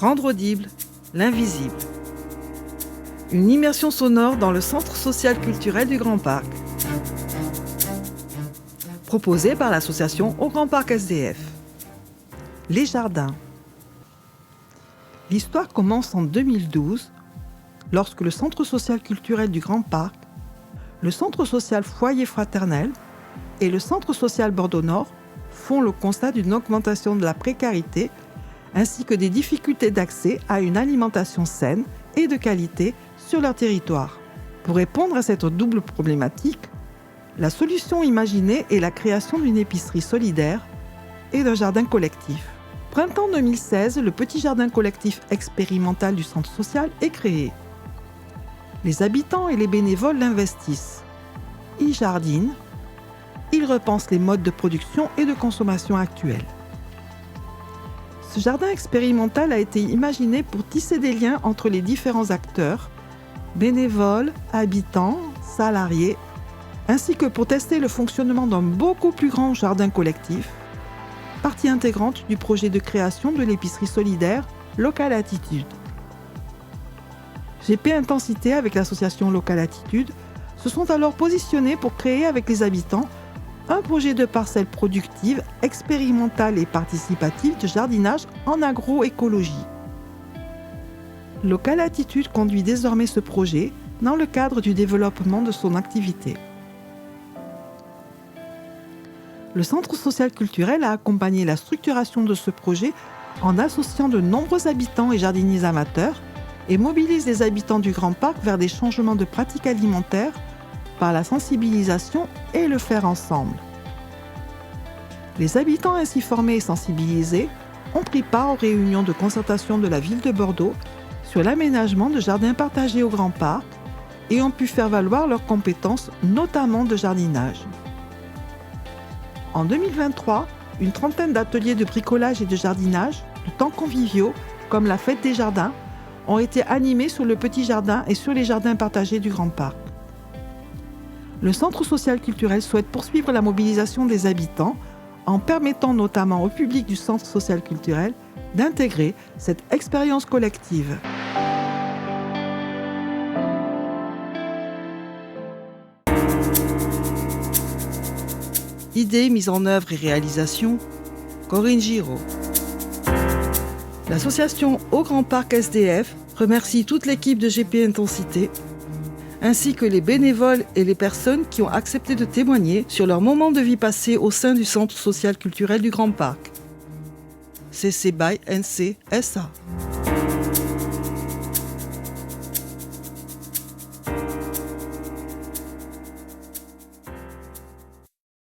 Rendre audible l'invisible. Une immersion sonore dans le centre social culturel du Grand Parc. Proposée par l'association Au Grand Parc SDF. Les jardins. L'histoire commence en 2012, lorsque le centre social culturel du Grand Parc, le centre social Foyer Fraternel et le centre social Bordeaux-Nord font le constat d'une augmentation de la précarité ainsi que des difficultés d'accès à une alimentation saine et de qualité sur leur territoire. Pour répondre à cette double problématique, la solution imaginée est la création d'une épicerie solidaire et d'un jardin collectif. Printemps 2016, le petit jardin collectif expérimental du centre social est créé. Les habitants et les bénévoles l'investissent. Ils jardinent, ils repensent les modes de production et de consommation actuels. Ce jardin expérimental a été imaginé pour tisser des liens entre les différents acteurs, bénévoles, habitants, salariés, ainsi que pour tester le fonctionnement d'un beaucoup plus grand jardin collectif, partie intégrante du projet de création de l'épicerie solidaire Local Attitude. GP Intensité avec l'association Local Attitude se sont alors positionnés pour créer avec les habitants un projet de parcelle productive, expérimentale et participative de jardinage en agroécologie. Local Attitude conduit désormais ce projet dans le cadre du développement de son activité. Le centre social culturel a accompagné la structuration de ce projet en associant de nombreux habitants et jardiniers amateurs et mobilise les habitants du Grand Parc vers des changements de pratiques alimentaires par la sensibilisation et le faire ensemble. Les habitants ainsi formés et sensibilisés ont pris part aux réunions de concertation de la ville de Bordeaux sur l'aménagement de jardins partagés au Grand Parc et ont pu faire valoir leurs compétences, notamment de jardinage. En 2023, une trentaine d'ateliers de bricolage et de jardinage, de temps conviviaux, comme la fête des jardins, ont été animés sur le petit jardin et sur les jardins partagés du Grand Parc. Le centre social culturel souhaite poursuivre la mobilisation des habitants en permettant notamment au public du centre social culturel d'intégrer cette expérience collective. Idée, mise en œuvre et réalisation, Corinne Giraud. L'association Au Grand Parc SDF remercie toute l'équipe de GP Intensité, ainsi que les bénévoles et les personnes qui ont accepté de témoigner sur leur moment de vie passé au sein du Centre social culturel du Grand Parc. CC BY NC SA.